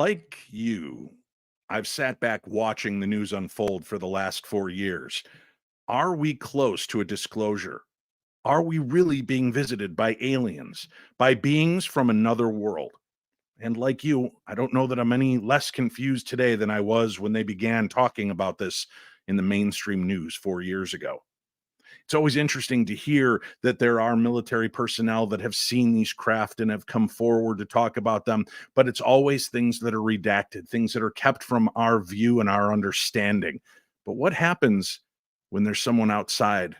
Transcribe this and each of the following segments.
Like you, I've sat back watching the news unfold for the last 4 years. Are we close to a disclosure? Are we really being visited by aliens, by beings from another world? And like you, I don't know that I'm any less confused today than I was when they began talking about this in the mainstream news 4 years ago. It's always interesting to hear that there are military personnel that have seen these craft and have come forward to talk about them, but it's always things that are redacted, things that are kept from our view and our understanding. But what happens when there's someone outside,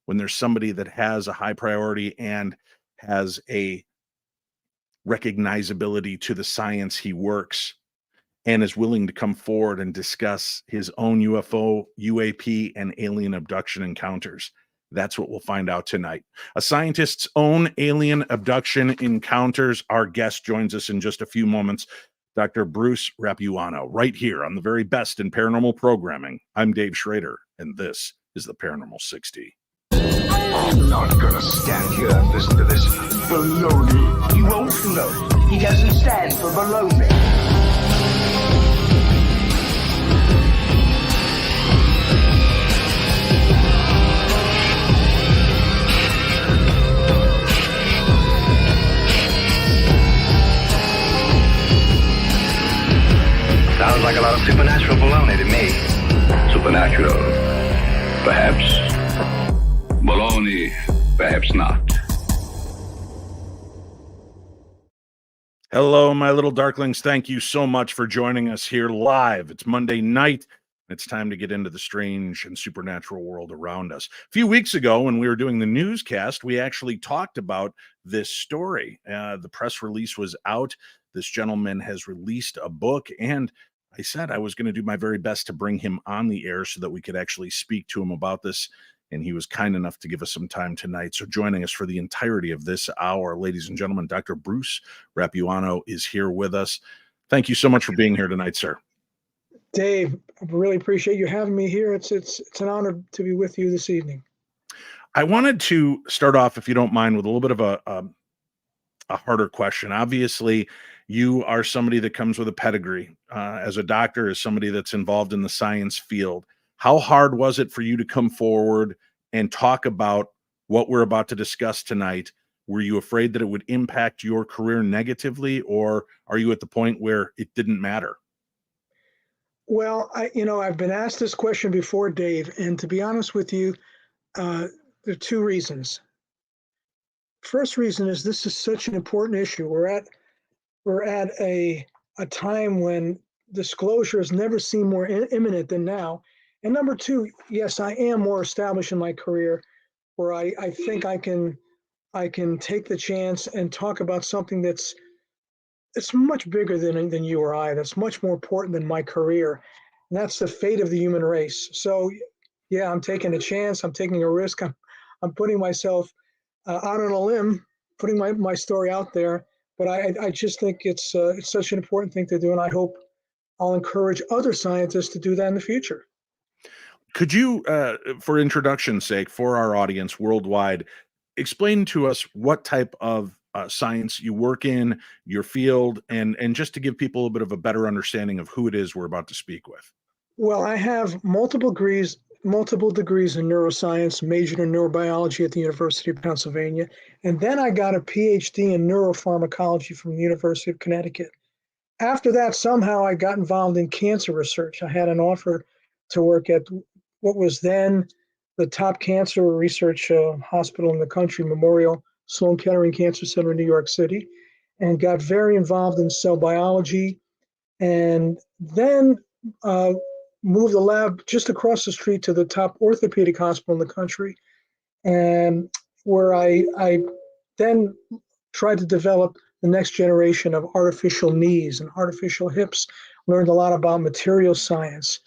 when there's somebody that has a high priority and has a recognizability to the science he works and is willing to come forward and discuss his own UFO, UAP, and alien abduction encounters? That's what we'll find out tonight. A scientist's own alien abduction encounters. Our guest joins us in just a few moments, Dr. Bruce Rapuano, right here on the very best in paranormal programming. I'm Dave Schrader, and this is the Paranormal 60. I'm not gonna stand here and listen to this baloney. You won't float. He doesn't stand for baloney. Sounds like a lot of supernatural baloney to me. Supernatural, perhaps. Baloney, perhaps not. Hello, my little darklings. Thank you so much for joining us here live. It's Monday night. It's time to get into the strange and supernatural world around us. A few weeks ago, when we were doing the newscast, we actually talked about this story. The press release was out. This gentleman has released a book, and I said I was going to do my very best to bring him on the air so that we could actually speak to him about this. And he was kind enough to give us some time tonight. So joining us for the entirety of this hour, ladies and gentlemen, Dr. Bruce Rapuano is here with us. Thank you so much for being here tonight, sir. Dave, I really appreciate you having me here. It's an honor to be with you this evening. I wanted to start off, if you don't mind, with a little bit of a harder question. Obviously, you are somebody that comes with a pedigree as a doctor, as somebody that's involved in the science field. How hard was it for you to come forward and talk about what we're about to discuss tonight? Were you afraid that it would impact your career negatively, or are you at the point where it didn't matter? Well, I've been asked this question before, Dave, and to be honest with you, there are two reasons. First reason is this is such an important issue. We're at a time when disclosure has never seemed more imminent than now. And number two, yes, I am more established in my career, where I think I can take the chance and talk about something it's much bigger than you or I. That's much more important than my career, and that's the fate of the human race. So, yeah, I'm taking a chance. I'm taking a risk. I'm putting myself out on a limb, putting my story out there. But I just think it's such an important thing to do, and I hope I'll encourage other scientists to do that in the future. Could you, for introduction's sake, for our audience worldwide, explain to us what type of science you work in, your field, and just to give people a bit of a better understanding of who it is we're about to speak with? Well, I have multiple degrees in neuroscience, majored in neurobiology at the University of Pennsylvania, and then I got a PhD in neuropharmacology from the University of Connecticut. After that, somehow I got involved in cancer research. I had an offer to work at what was then the top cancer research hospital in the country, Memorial Sloan Kettering Cancer Center in New York City, and got very involved in cell biology, and then moved the lab just across the street to the top orthopedic hospital in the country, and where I then tried to develop the next generation of artificial knees and artificial hips, learned a lot about material science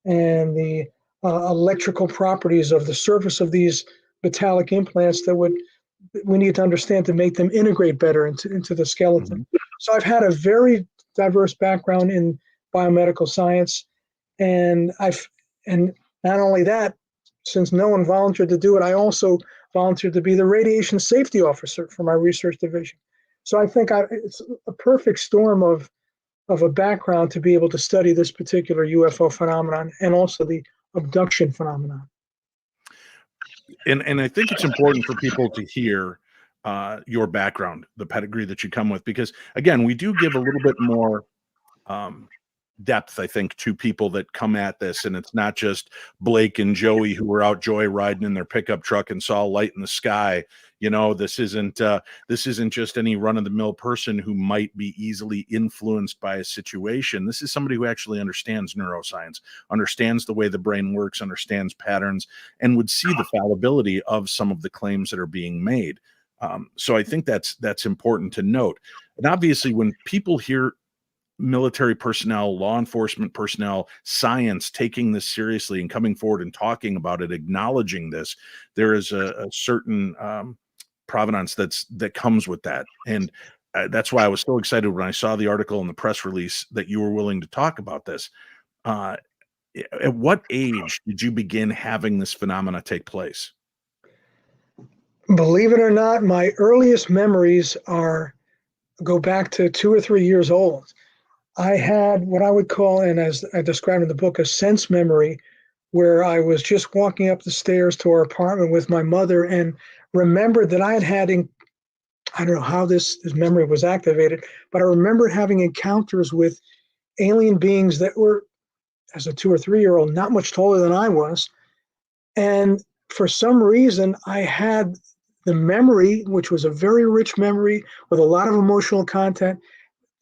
and the electrical properties of the surface of these metallic implants that we need to understand to make them integrate better into the skeleton. Mm-hmm. So I've had a very diverse background in biomedical science, and not only that, since no one volunteered to do it, I also volunteered to be the radiation safety officer for my research division. So I think it's a perfect storm of of a background to be able to study this particular UFO phenomenon and also the abduction phenomenon. And I think it's important for people to hear your background, the pedigree that you come with, because again, we do give a little bit more depth, I think, to people that come at this, and it's not just Blake and Joey who were out joyriding in their pickup truck and saw a light in the sky. You know, this isn't just any run-of-the-mill person who might be easily influenced by a situation. This is somebody who actually understands neuroscience, understands the way the brain works, understands patterns, and would see the fallibility of some of the claims that are being made. So I think that's important to note. And obviously, when people hear military personnel, law enforcement personnel, science taking this seriously and coming forward and talking about it, acknowledging this, there is a certain provenance that comes with that. And that's why I was so excited when I saw the article in the press release that you were willing to talk about this. At what age did you begin having this phenomena take place? Believe it or not, my earliest memories go back to 2 or 3 years old. I had what I would call, and as I described in the book, a sense memory, where I was just walking up the stairs to our apartment with my mother and remembered that I don't know how this memory was activated, but I remember having encounters with alien beings that were, as a 2 or 3-year-old, not much taller than I was. And for some reason, I had the memory, which was a very rich memory with a lot of emotional content,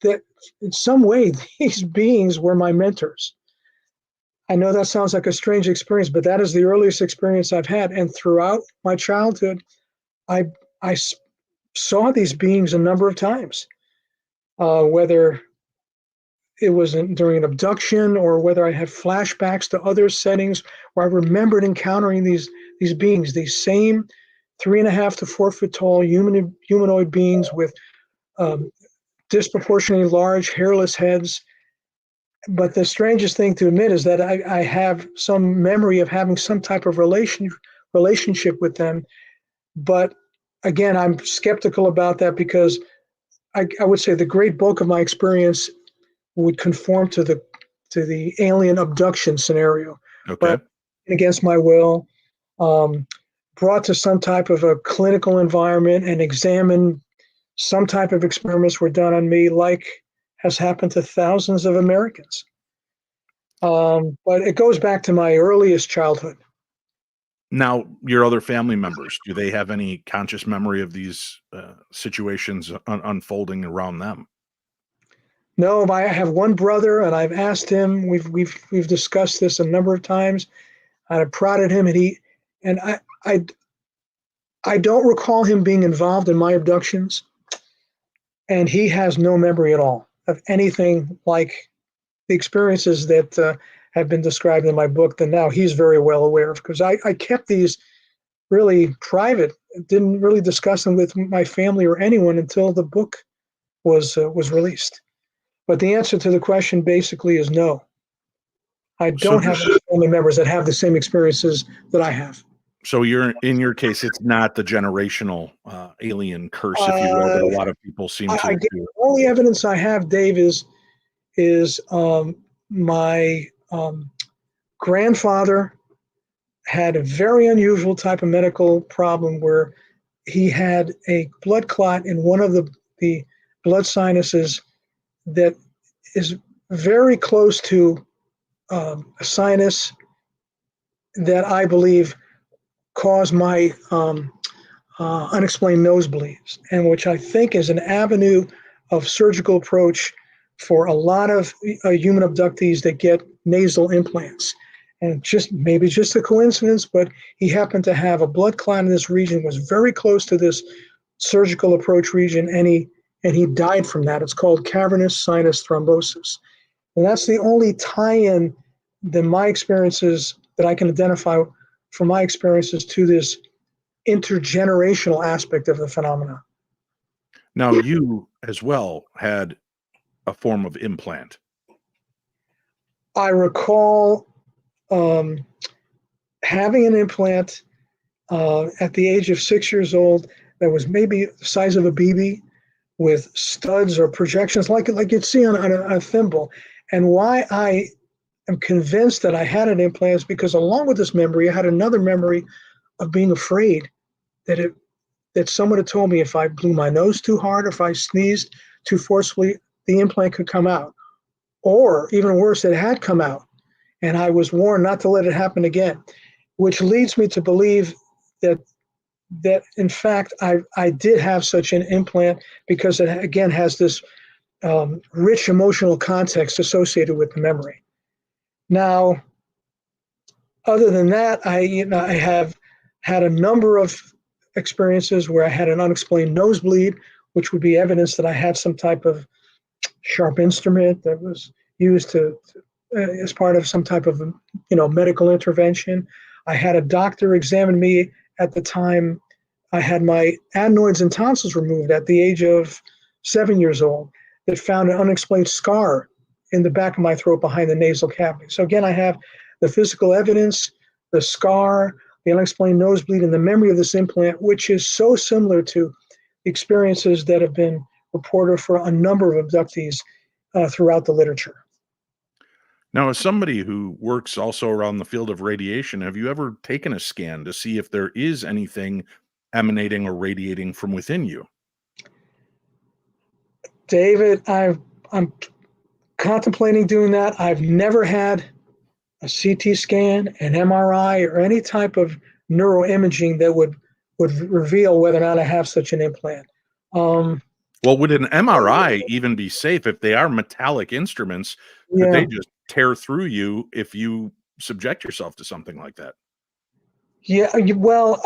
that in some way these beings were my mentors. I know that sounds like a strange experience, but that is the earliest experience I've had. And throughout my childhood, I saw these beings a number of times, whether it was during an abduction or whether I had flashbacks to other settings where I remembered encountering these beings, these same 3.5 to 4 foot tall humanoid beings with disproportionately large hairless heads. But the strangest thing to admit is that I have some memory of having some type of relationship with them. But again, I'm skeptical about that because I would say the great bulk of my experience would conform to the alien abduction scenario. Okay. But against my will, brought to some type of a clinical environment and examined. Some type of experiments were done on me, like has happened to thousands of Americans. But it goes back to my earliest childhood. Now, your other family members, do they have any conscious memory of these situations unfolding around them? No, I have one brother, and I've asked him. We've discussed this a number of times. I've prodded him, and I don't recall him being involved in my abductions. And he has no memory at all of anything like the experiences that have been described in my book that now he's very well aware of, because I kept these really private, didn't really discuss them with my family or anyone until the book was released. But the answer to the question basically is no. I don't have any family members that have the same experiences that I have. So in your case, it's not the generational alien curse, if you will, that a lot of people seem to do. The only evidence I have, Dave, is my grandfather had a very unusual type of medical problem where he had a blood clot in one of the blood sinuses that is very close to a sinus that I believe caused my unexplained nosebleeds, and which I think is an avenue of surgical approach for a lot of human abductees that get nasal implants. And maybe just a coincidence, but he happened to have a blood clot in this region, was very close to this surgical approach region, and he died from that. It's called cavernous sinus thrombosis. And that's the only tie-in that my experiences that I can identify from my experiences to this intergenerational aspect of the phenomena. Now, you as well had a form of implant. I recall having an implant at the age of 6 years old that was maybe the size of a BB, with studs or projections like you'd see on a thimble. And why I am convinced that I had an implant is because along with this memory, I had another memory of being afraid that someone had told me if I blew my nose too hard, or if I sneezed too forcefully, the implant could come out. Or even worse, it had come out. And I was warned not to let it happen again, which leads me to believe that in fact I did have such an implant, because it again has this rich emotional context associated with the memory. Now, other than that, I have had a number of experiences where I had an unexplained nosebleed, which would be evidence that I had some type of sharp instrument that was used as part of some type of medical intervention. I had a doctor examine me at the time I had my adenoids and tonsils removed at the age of 7 years old, that found an unexplained scar in the back of my throat behind the nasal cavity. So again, I have the physical evidence, the scar, the unexplained nosebleed, and the memory of this implant, which is so similar to experiences that have been reported for a number of abductees throughout the literature. Now, as somebody who works also around the field of radiation, have you ever taken a scan to see if there is anything emanating or radiating from within you? David, I'm contemplating doing that. I've never had a CT scan, an MRI, or any type of neuroimaging that would reveal whether or not I have such an implant. Well, would an MRI even be safe if they are metallic instruments? Could Yeah. they just tear through you if you subject yourself to something like that? Yeah, well,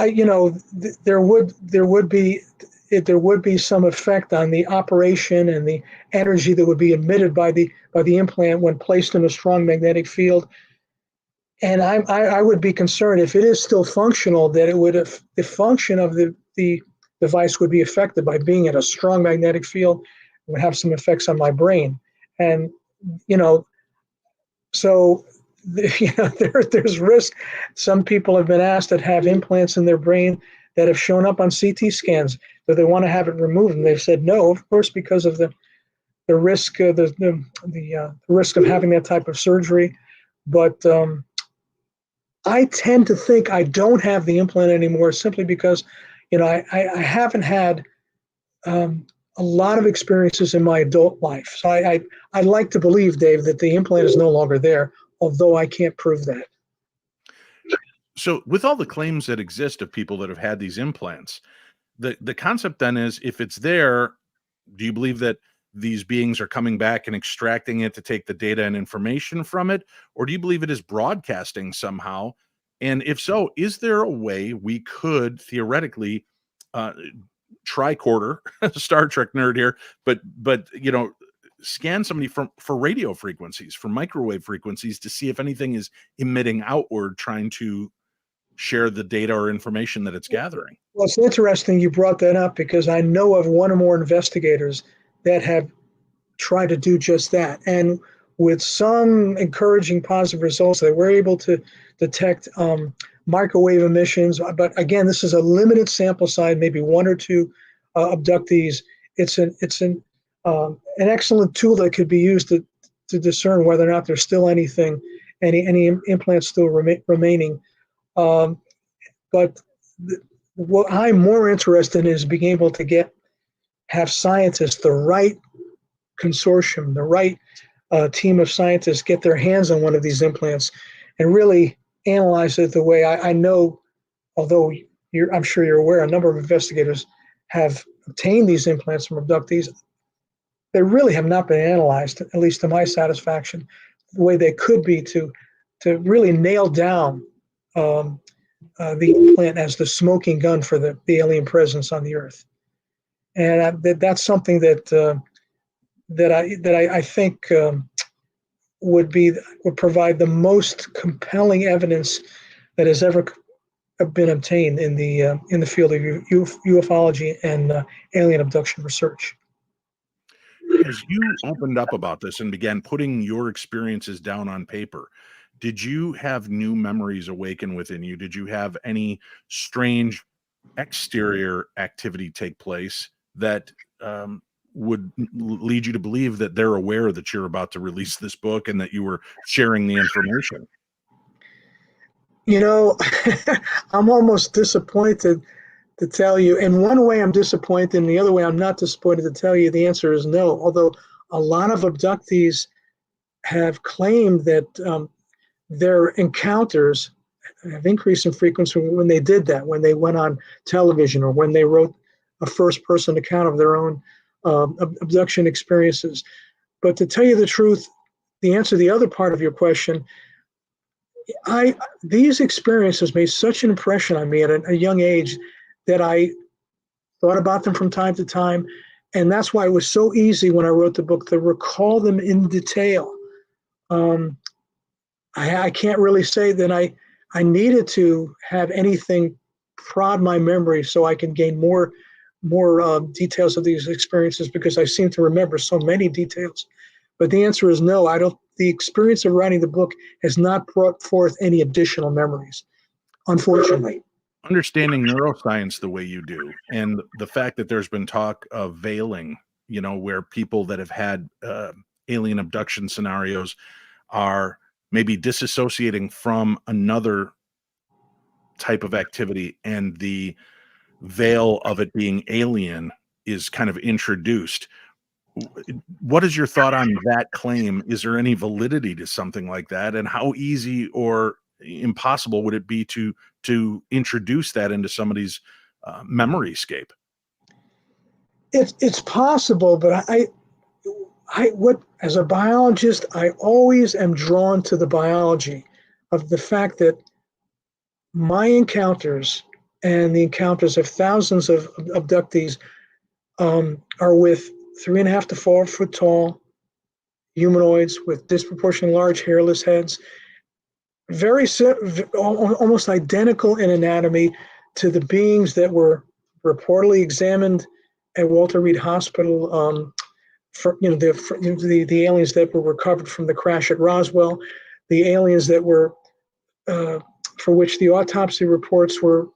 there would be some effect on the operation and the energy that would be emitted by the implant when placed in a strong magnetic field. And I would be concerned if it is still functional, that the function of the device would be affected by being in a strong magnetic field. It would have some effects on my brain, and so there's risk. Some people have been asked that have implants in their brain that have shown up on CT scans that they want to have it removed, and they've said no, of course, because of the risk, the risk of having that type of surgery. But I tend to think I don't have the implant anymore, simply because I haven't had a lot of experiences in my adult life. So I like to believe, Dave, that the implant is no longer there, although I can't prove that. So, with all the claims that exist of people that have had these implants, the concept then is, if it's there, do you believe that these beings are coming back and extracting it to take the data and information from it? Or do you believe it is broadcasting somehow? And if so, is there a way we could theoretically tricorder, Star Trek nerd here, but scan somebody for radio frequencies, for microwave frequencies, to see if anything is emitting outward, trying to share the data or information that it's gathering? Well, it's interesting you brought that up, because I know of one or more investigators that have tried to do just that. And with some encouraging positive results, they were able to detect microwave emissions. But again, this is a limited sample size, maybe one or two abductees. It's an excellent tool that could be used to discern whether or not there's still any implants still remaining. But what I'm more interested in is being able to have scientists, the right consortium, the right team of scientists, get their hands on one of these implants and really analyze it the way I know, although I'm sure you're aware, a number of investigators have obtained these implants from abductees. They really have not been analyzed, at least to my satisfaction, the way they could be to really nail down the implant as the smoking gun for the alien presence on the Earth. And that's something that I think would provide the most compelling evidence that has ever been obtained in the field of ufology and alien abduction research. As you opened up about this and began putting your experiences down on paper, did you have new memories awaken within you? Did you have any strange exterior activity take place that would lead you to believe that they're aware that you're about to release this book and that you were sharing the information? You know, I'm almost disappointed to tell you. In one way, I'm disappointed. In the other way, I'm not disappointed to tell you the answer is no. Although a lot of abductees have claimed that their encounters have increased in frequency when they did that, when they went on television or when they wrote a first-person account of their own abduction experiences. But to tell you the truth, the answer to the other part of your question, these experiences made such an impression on me at a young age that I thought about them from time to time. And that's why it was so easy when I wrote the book to recall them in detail. I can't really say that I needed to have anything prod my memory so I can gain more details of these experiences, because I seem to remember so many details. But the answer is no. I don't. The experience of writing the book has not brought forth any additional memories, unfortunately. Understanding neuroscience the way you do, and the fact that there's been talk of veiling, where people that have had alien abduction scenarios are maybe disassociating from another type of activity, and the veil of it being alien is kind of introduced. What is your thought on that claim? Is there any validity to something like that? And how easy or impossible would it be to introduce that into somebody's memory scape? It's possible, but as a biologist, I always am drawn to the biology of the fact that my encounters and the encounters of thousands of abductees are with 3.5 to 4 foot tall humanoids with disproportionately large hairless heads, almost identical in anatomy to the beings that were reportedly examined at Walter Reed Hospital. The aliens that were recovered from the crash at Roswell, the aliens that were for which the autopsy reports were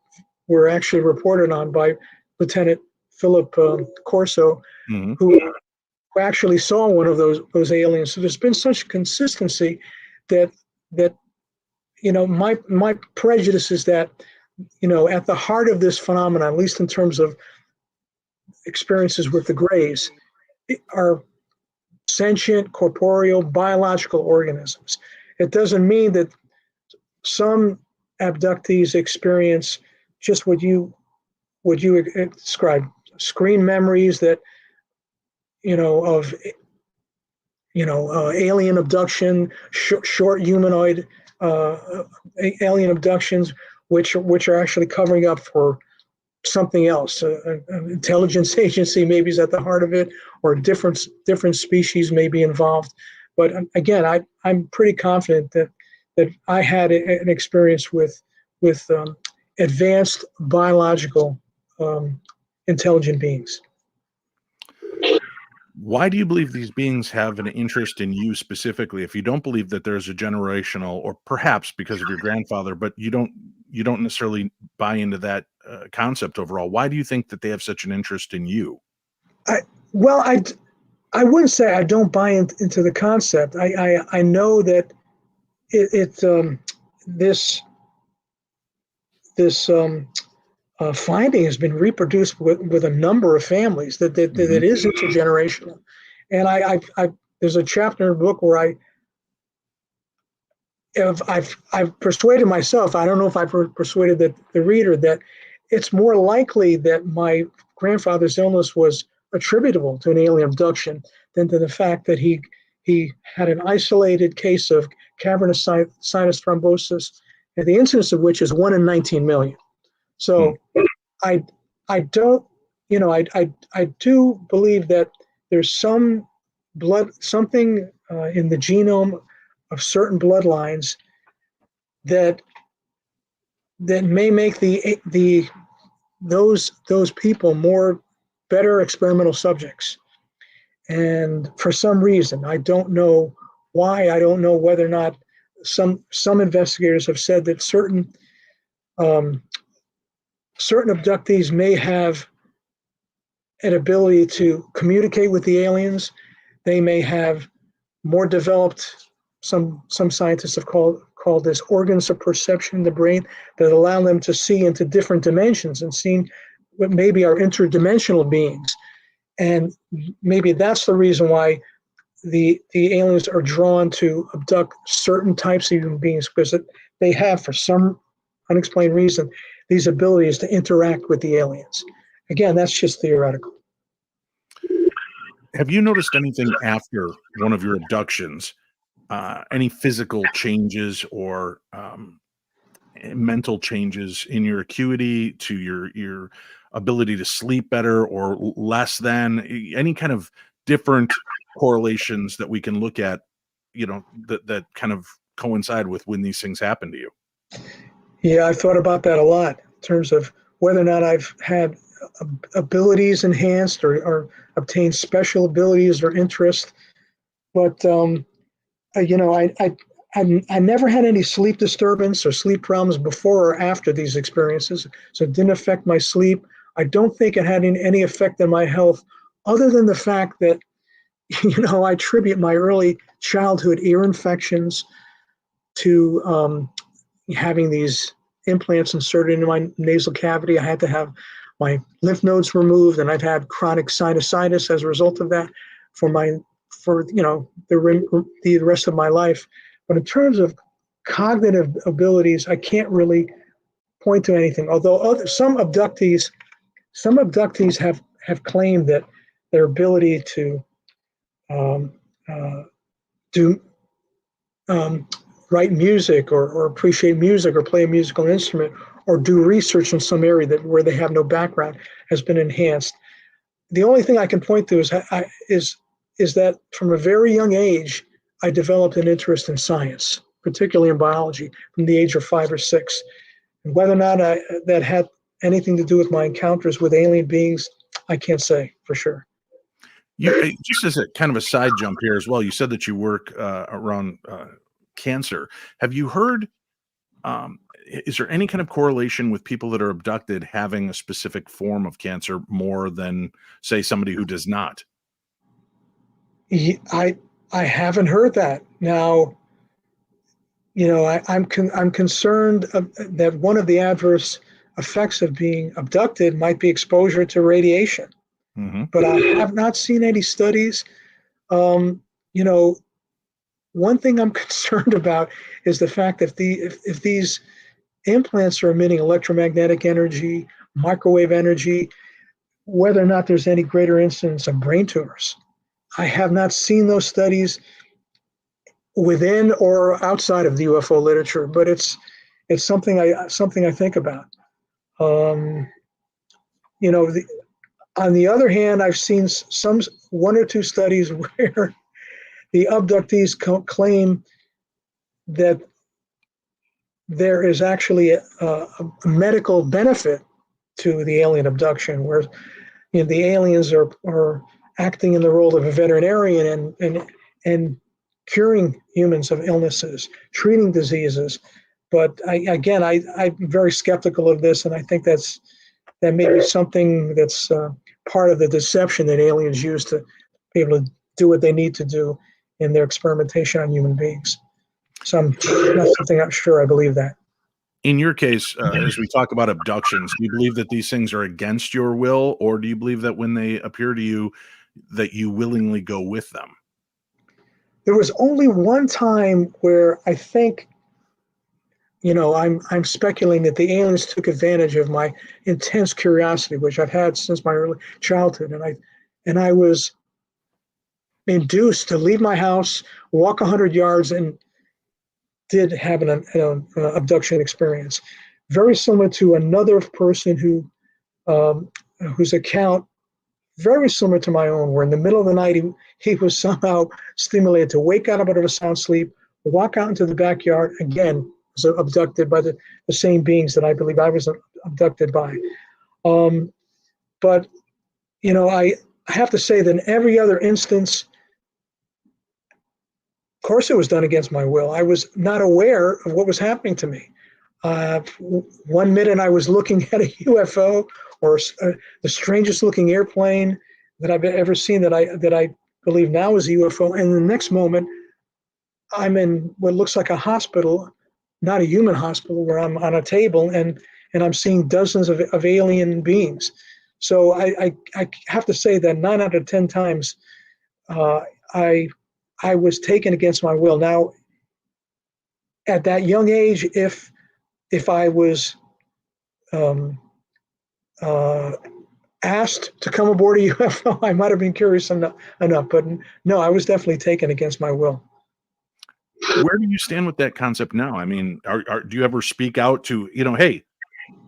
actually reported on by Lieutenant Philip Corso, Mm-hmm. who actually saw one of those aliens. So there's been such consistency that my prejudice is that at the heart of this phenomenon, at least in terms of experiences with the Greys, are sentient, corporeal, biological organisms. It doesn't mean that some abductees experience just what you describe, screen memories that of alien abduction, short humanoid alien abductions, which are actually covering up for something else. An intelligence agency maybe is at the heart of it, or different species may be involved. But again, I'm pretty confident that I had an experience with advanced biological intelligent beings. Why do you believe these beings have an interest in you specifically? If you don't believe that there's a generational, or perhaps because of your grandfather, but you don't necessarily buy into that concept overall, why do you think that they have such an interest in you? I wouldn't say I don't buy into the concept. I know that this finding has been reproduced with a number of families, that is intergenerational. And I there's a chapter in the book where I've persuaded myself, I don't know if I've persuaded the reader, that it's more likely that my grandfather's illness was attributable to an alien abduction than to the fact that he had an isolated case of cavernous sinus thrombosis, and the incidence of which is 1 in 19 million. So I don't, I do believe that there's something in the genome of certain bloodlines that may make those people better experimental subjects. And for some reason, I don't know why, I don't know whether or not some investigators have said that certain abductees may have an ability to communicate with the aliens. They may have more developed, some scientists have called this organs of perception in the brain that allow them to see into different dimensions and see what maybe are interdimensional beings. And maybe that's the reason why the aliens are drawn to abduct certain types of human beings, because they have, for some unexplained reason, these abilities to interact with the aliens. Again, that's just theoretical. Have you noticed anything after one of your abductions? Any physical changes or mental changes in your acuity, to your ability to sleep better or less than? Any kind of different correlations that we can look at, that kind of coincide with when these things happen to you? Yeah, I've thought about that a lot in terms of whether or not I've had abilities enhanced or obtained special abilities or interest. But I never had any sleep disturbance or sleep problems before or after these experiences, so it didn't affect my sleep. I don't think it had any effect on my health, other than the fact that, I attribute my early childhood ear infections to having these implants inserted into my nasal cavity. I had to have my lymph nodes removed, and I've had chronic sinusitis as a result of that for the rest of my life. But in terms of cognitive abilities, I can't really point to anything. Although some abductees have claimed that their ability to write music or appreciate music or play a musical instrument or do research in some area where they have no background has been enhanced. The only thing I can point to is that from a very young age, I developed an interest in science, particularly in biology, from the age of 5 or 6. And whether or not that had anything to do with my encounters with alien beings, I can't say for sure. Just as a kind of a side jump here as well, you said that you work around cancer. Have you heard, is there any kind of correlation with people that are abducted having a specific form of cancer more than, say, somebody who does not? I haven't heard that. Now, I'm concerned that one of the adverse effects of being abducted might be exposure to radiation. Mm-hmm. But I have not seen any studies. One thing I'm concerned about is the fact that if these implants are emitting electromagnetic energy, microwave energy, whether or not there's any greater incidence of brain tumors. I have not seen those studies within or outside of the UFO literature, but it's something I think about. On the other hand, I've seen one or two studies where the abductees claim that there is actually a medical benefit to the alien abduction, where the aliens are acting in the role of a veterinarian and curing humans of illnesses, treating diseases. But I'm very skeptical of this, and I think that may be something that's part of the deception that aliens use to be able to do what they need to do in their experimentation on human beings. So I'm sure I believe that. In your case, as we talk about abductions, do you believe that these things are against your will, or do you believe that when they appear to you, that you willingly go with them? There was only one time where I think, I'm speculating that the aliens took advantage of my intense curiosity, which I've had since my early childhood, and I was induced to leave my house, walk 100 yards, and did have an abduction experience, very similar to another person whose account very similar to my own, where in the middle of the night he was somehow stimulated to wake out of a sound sleep, walk out into the backyard, again was abducted by the same beings that I believe I was abducted by. But I have to say that in every other instance, of course it was done against my will. I was not aware of what was happening to me. One minute I was looking at a UFO or the strangest looking airplane that I've ever seen that I believe now is a UFO, and the next moment I'm in what looks like a hospital, not a human hospital, where I'm on a table and I'm seeing dozens of alien beings. So I have to say that 9 out of 10 times I was taken against my will. Now, at that young age, if I was asked to come aboard a UFO, I might have been curious enough. But no, I was definitely taken against my will. Where do you stand with that concept now? I mean, do you ever speak out to, hey,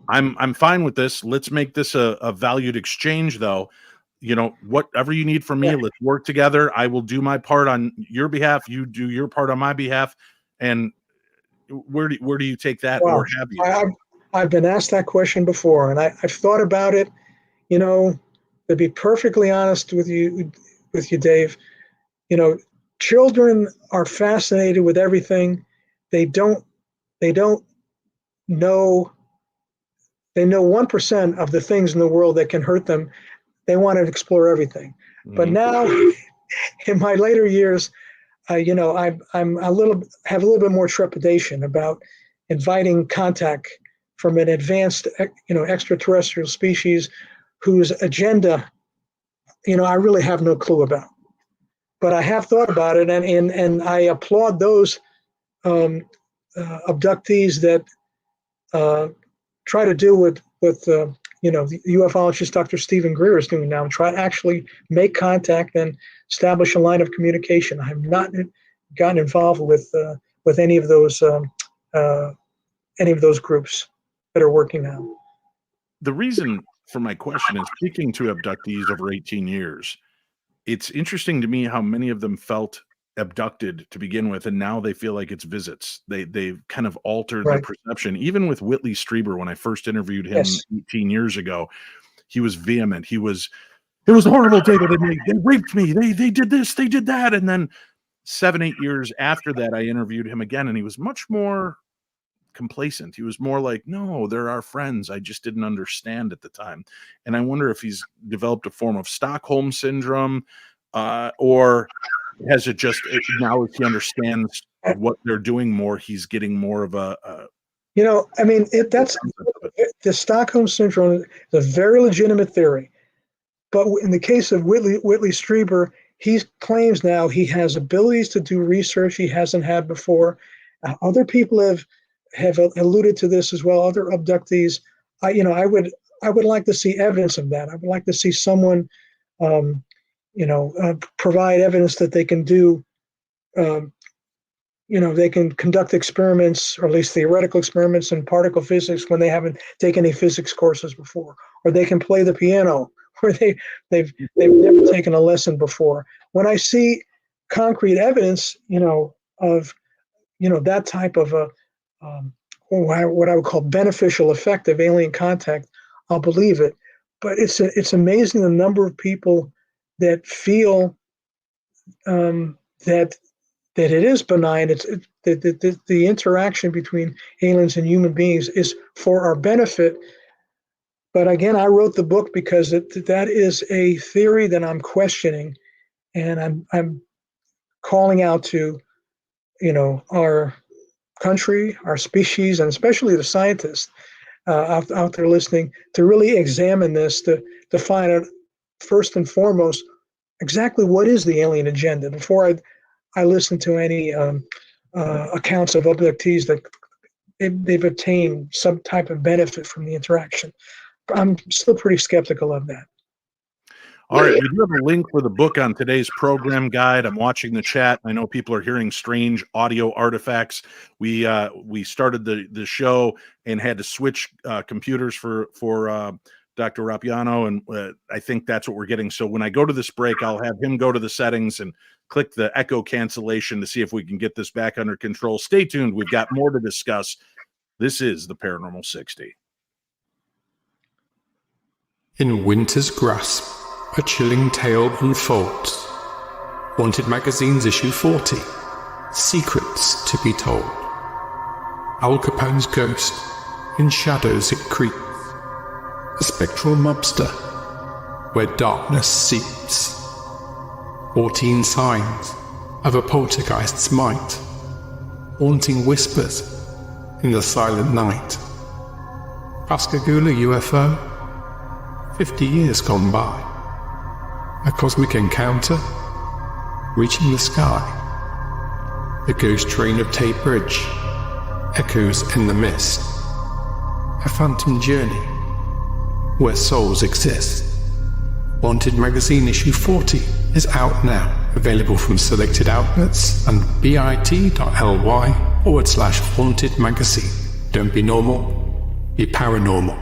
I'm fine with this. Let's make this a valued exchange, though. Whatever you need from me, let's work together. I will do my part on your behalf. You do your part on my behalf. And where do you take that, or have you? I've been asked that question before, and I've thought about it. To be perfectly honest with you, Dave, children are fascinated with everything. They don't know. They know 1% of the things in the world that can hurt them. They want to explore everything. Mm-hmm. But now, in my later years, I'm have a little bit more trepidation about inviting contact from an advanced, extraterrestrial species whose agenda, I really have no clue about. But I have thought about it, and I applaud those abductees that try to do what the ufologist Dr. Stephen Greer is doing now, and try to actually make contact and establish a line of communication. I have not gotten involved with any of those groups that are working now. The reason for my question is, speaking to abductees over 18 years, it's interesting to me how many of them felt abducted to begin with, and now they feel like it's visits. They've kind of altered their perception. Even with Whitley Strieber, when I first interviewed him 18 years ago, he was vehement. It was horrible, David. They raped me. They did this, they did that. And then 7-8 years after that, I interviewed him again, and he was much more complacent. He was more like, no, they're our friends. I just didn't understand at the time. And I wonder if he's developed a form of Stockholm syndrome, or has it just, now as he understands what they're doing more, he's getting more of that's the Stockholm syndrome is a very legitimate theory. But in the case of Whitley Strieber, he claims now he has abilities to do research he hasn't had before. Other people have alluded to this as well. Other abductees, I would like to see evidence of that. I would like to see someone, provide evidence that they can do. They can conduct experiments, or at least theoretical experiments in particle physics when they haven't taken any physics courses before, or they can play the piano where they've never taken a lesson before. When I see concrete evidence, of that type of what I would call beneficial effect of alien contact, I'll believe it. But it's amazing the number of people that feel that it is benign. The interaction between aliens and human beings is for our benefit. But again, I wrote the book because that is a theory that I'm questioning, and I'm calling out to our country, our species, and especially the scientists out there listening, to really examine this, to find out first and foremost exactly what is the alien agenda before I listen to any accounts of abductees that they've obtained some type of benefit from the interaction. I'm still pretty skeptical of that. All right, we do have a link for the book on today's program guide. I'm watching the chat. I know people are hearing strange audio artifacts. We started the show and had to switch computers for Dr. Rapuano, and I think that's what we're getting. So when I go to this break, I'll have him go to the settings and click the echo cancellation to see if we can get this back under control. Stay tuned. We've got more to discuss. This is the Paranormal 60. In winter's grasp, a chilling tale unfolds. Haunted Magazine's issue 40. Secrets to be told. Al Capone's ghost, in shadows it creeps, a spectral mobster, where darkness seeps. 14 signs of a poltergeist's might, haunting whispers in the silent night. Pascagoula UFO, 50 years gone by. A cosmic encounter, reaching the sky. The ghost train of Tate Bridge echoes in the mist. A phantom journey where souls exist. Wanted Magazine issue 40 is out now, available from selected outlets and bit.ly/haunted magazine. Don't be normal, be paranormal.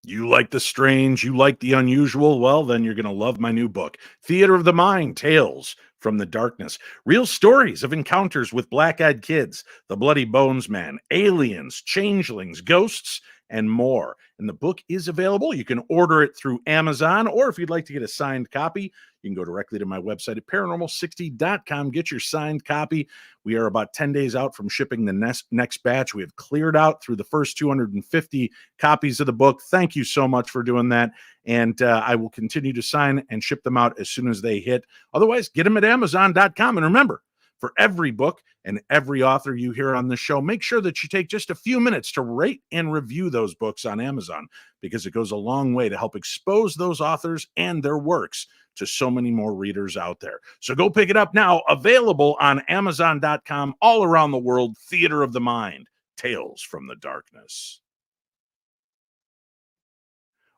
You like the strange, you like the unusual, well, then you're going to love my new book, Theater of the Mind, Tales from the Darkness. Real stories of encounters with black-eyed kids, the Bloody Bones Man, aliens, changelings, ghosts, and more. And the book is available. You can order it through Amazon, or if you'd like to get a signed copy, you can go directly to my website at paranormal60.com. Get your signed copy. We are about 10 days out from shipping the next batch. We have cleared out through the first 250 copies of the book. Thank you so much for doing that. And I will continue to sign and ship them out as soon as they hit. Otherwise, get them at Amazon.com. And remember, for every book and every author you hear on this show, make sure that you take just a few minutes to rate and review those books on Amazon, because it goes a long way to help expose those authors and their works to so many more readers out there. So go pick it up now. Available on Amazon.com all around the world. Theater of the Mind, Tales from the Darkness.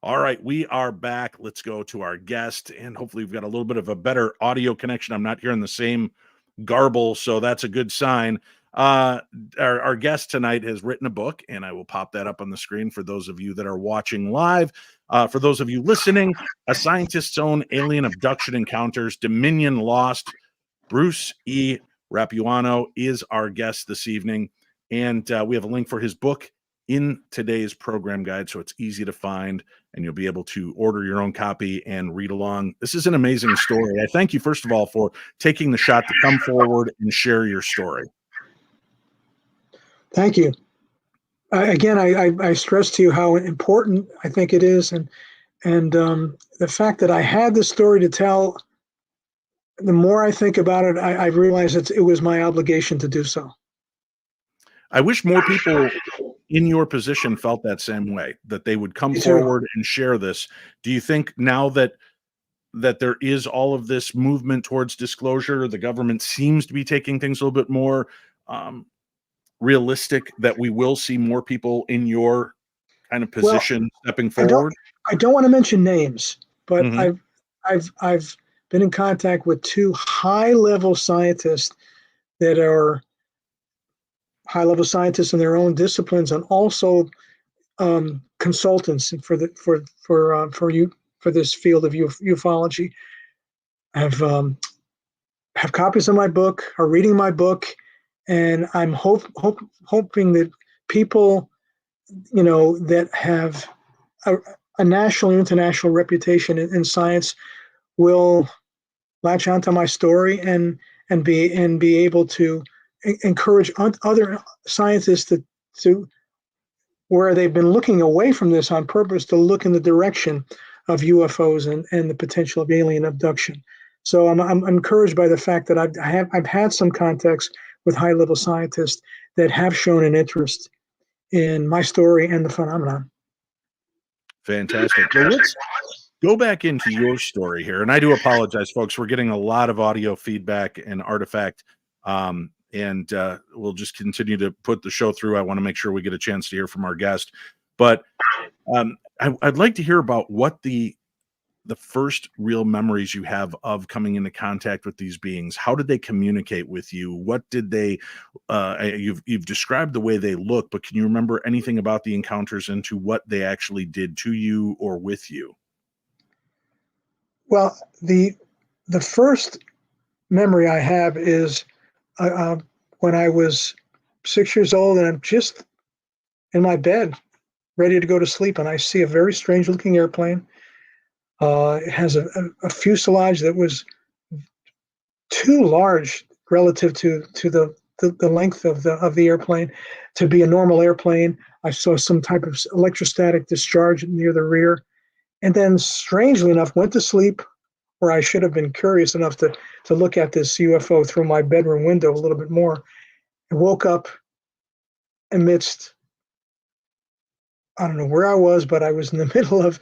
All right, we are back. Let's go to our guest, and hopefully we've got a little bit of a better audio connection. I'm not hearing the same garble, so that's a good sign. Our guest tonight has written a book, and I will pop that up on the screen for those of you that are watching live. For those of you listening, A Scientist's Own Alien Abduction Encounters, Dominion Lost. Bruce E. Rapuano is our guest this evening, and we have a link for his book in today's program guide, so it's easy to find, and you'll be able to order your own copy and read along. This is an amazing story. I thank you, first of all, for taking the shot to come forward and share your story. Thank you. Again, I stress to you how important I think it is, and the fact that I had the story to tell, the more I think about it, I realize it was my obligation to do so. I wish more people in your position felt that same way, that they would come forward and share this. Do you think now that there is all of this movement towards disclosure, the government seems to be taking things a little bit more realistic, that we will see more people in your kind of position stepping forward? I don't want to mention names, but I've been in contact with two high-level scientists that are high-level scientists in their own disciplines, and also consultants for this field of ufology. Have copies of my book, are reading my book, and I'm hoping that people, that have a national and international reputation in science will latch onto my story and be able to encourage other scientists to where they've been looking away from this on purpose, to look in the direction of UFOs and the potential of alien abduction. So I'm encouraged by the fact that I've had some contacts with high-level scientists that have shown an interest in my story and the phenomenon. Fantastic. Well, let's go back into your story here. And I do apologize, folks. We're getting a lot of audio feedback and artifact. And we'll just continue to put the show through. I want to make sure we get a chance to hear from our guest. But I'd like to hear about what the first real memories you have of coming into contact with these beings. How did they communicate with you? What did they, you've described the way they look, but can you remember anything about the encounters into what they actually did to you or with you? Well, the first memory I have is when I was 6 years old, and I'm just in my bed, ready to go to sleep, and I see a very strange-looking airplane. It has a fuselage that was too large relative to the length of the airplane to be a normal airplane. I saw some type of electrostatic discharge near the rear, and then strangely enough went to sleep, where I should have been curious enough to look at this UFO through my bedroom window a little bit more, and woke up amidst, I don't know where I was, but I was in the middle of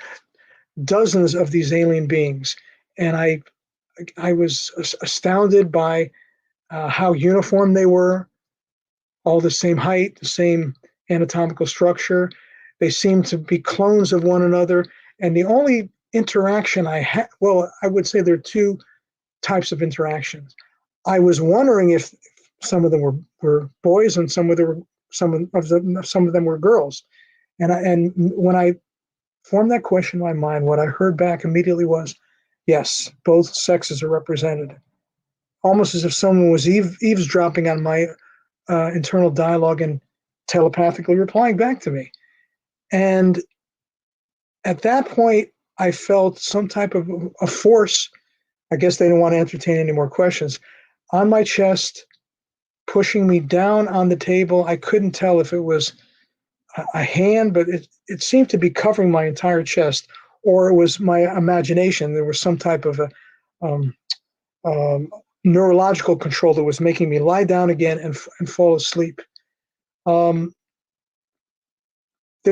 dozens of these alien beings, and I was astounded by how uniform they were, all the same height, the same anatomical structure. They seemed to be clones of one another, and the only interaction I had, well, I would say there are two types of interactions. I was wondering if some of them were boys and some of them were girls, and when I formed that question in my mind, what I heard back immediately was, yes, both sexes are represented, almost as if someone was eavesdropping on my internal dialogue and telepathically replying back to me. And at that point, I felt some type of a force. I guess they didn't want to entertain any more questions on my chest, pushing me down on the table. I couldn't tell if it was a hand, but it seemed to be covering my entire chest, or it was my imagination. There was some type of a neurological control that was making me lie down again and fall asleep. There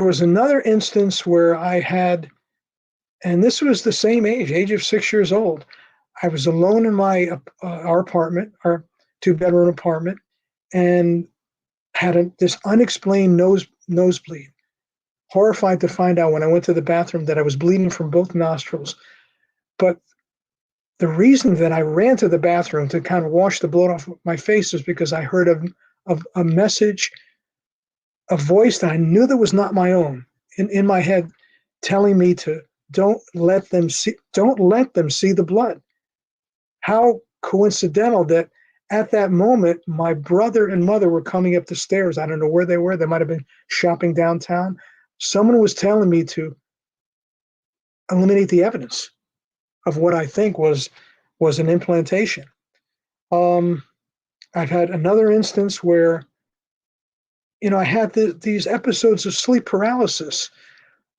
was another instance where I had, and this was the same age of 6 years old. I was alone in our apartment, our 2-bedroom apartment, and had this unexplained nosebleed. Horrified to find out when I went to the bathroom that I was bleeding from both nostrils. But the reason that I ran to the bathroom to kind of wash the blood off my face was because I heard of a message, a voice that I knew that was not my own in my head, telling me to don't let them see the blood. How coincidental that at that moment my brother and mother were coming up the stairs. I don't know where they were. They might have been shopping downtown. Someone was telling me to eliminate the evidence of what I think was an implantation. I've had another instance where, I had these episodes of sleep paralysis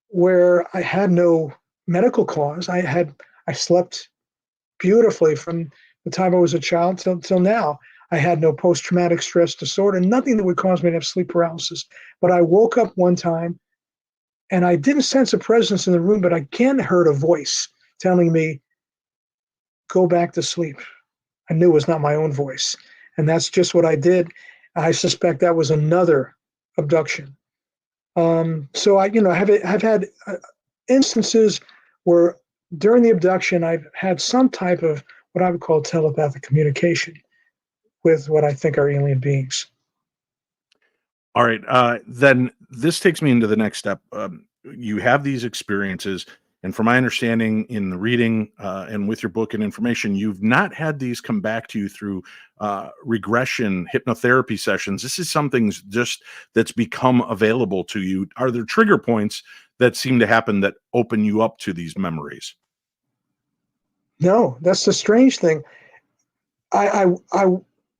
where I had no medical cause. I slept beautifully from the time I was a child till now. I had no post-traumatic stress disorder, nothing that would cause me to have sleep paralysis. But I woke up one time and I didn't sense a presence in the room, but I again heard a voice telling me, go back to sleep. I knew it was not my own voice. And that's just what I did. I suspect that was another abduction. So I've had instances where during the abduction, I've had some type of what I would call telepathic communication with what I think are alien beings. All right. Then this takes me into the next step. You have these experiences, and from my understanding in the reading and with your book and information, you've not had these come back to you through regression hypnotherapy sessions. This is something just that's become available to you. Are there trigger points that seem to happen that open you up to these memories? No, that's the strange thing. I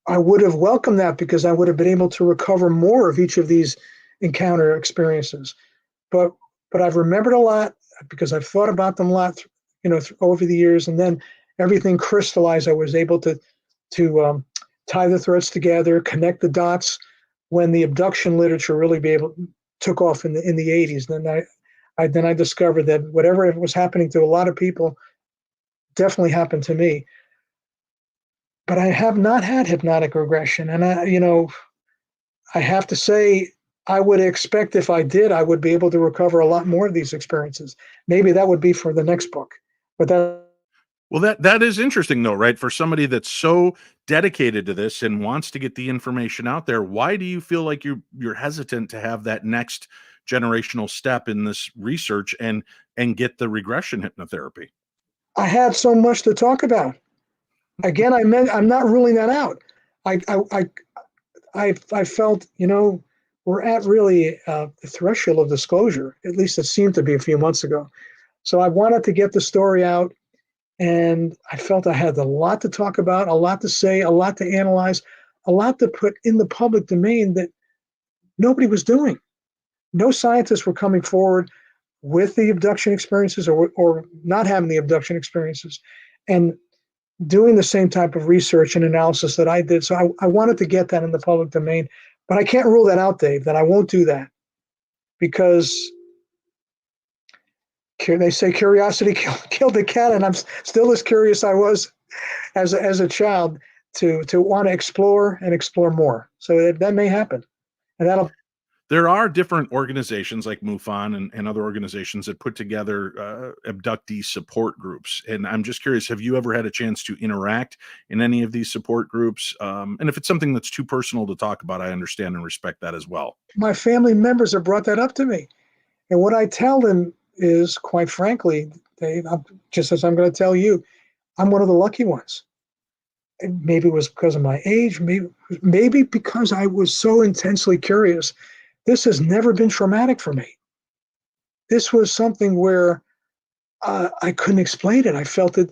would have welcomed that because I would have been able to recover more of each of these encounter experiences. But I've remembered a lot because I've thought about them a lot, over the years, and then everything crystallized. I was able to tie the threads together, connect the dots when the abduction literature really took off in the 80s. And then I discovered that whatever was happening to a lot of people definitely happened to me. But I have not had hypnotic regression, and I have to say, I would expect if I did, I would be able to recover a lot more of these experiences. Maybe that would be for the next book. But that is interesting, though, right? For somebody that's so dedicated to this and wants to get the information out there, why do you feel like you're hesitant to have that next generational step in this research and get the regression hypnotherapy? I have so much to talk about. Again, I'm not ruling that out. I felt, we're at really the threshold of disclosure. At least it seemed to be a few months ago. So I wanted to get the story out And I felt I had a lot to talk about, a lot to say, a lot to analyze, a lot to put in the public domain that nobody was doing. No scientists were coming forward with the abduction experiences or not having the abduction experiences and doing the same type of research and analysis that I did. So I wanted to get that in the public domain, but I can't rule that out, Dave, that I won't do that because they say curiosity killed the cat, and I'm still as curious I was as a child to want to explore and explore more. So that may happen, and that'll. There are different organizations like MUFON and other organizations that put together abductee support groups. And I'm just curious, have you ever had a chance to interact in any of these support groups? And if it's something that's too personal to talk about, I understand and respect that as well. My family members have brought that up to me. And what I tell them is, quite frankly, Dave, just as I'm going to tell you, I'm one of the lucky ones. And maybe it was because of my age, maybe because I was so intensely curious. This has never been traumatic for me. This was something where I couldn't explain it. I felt that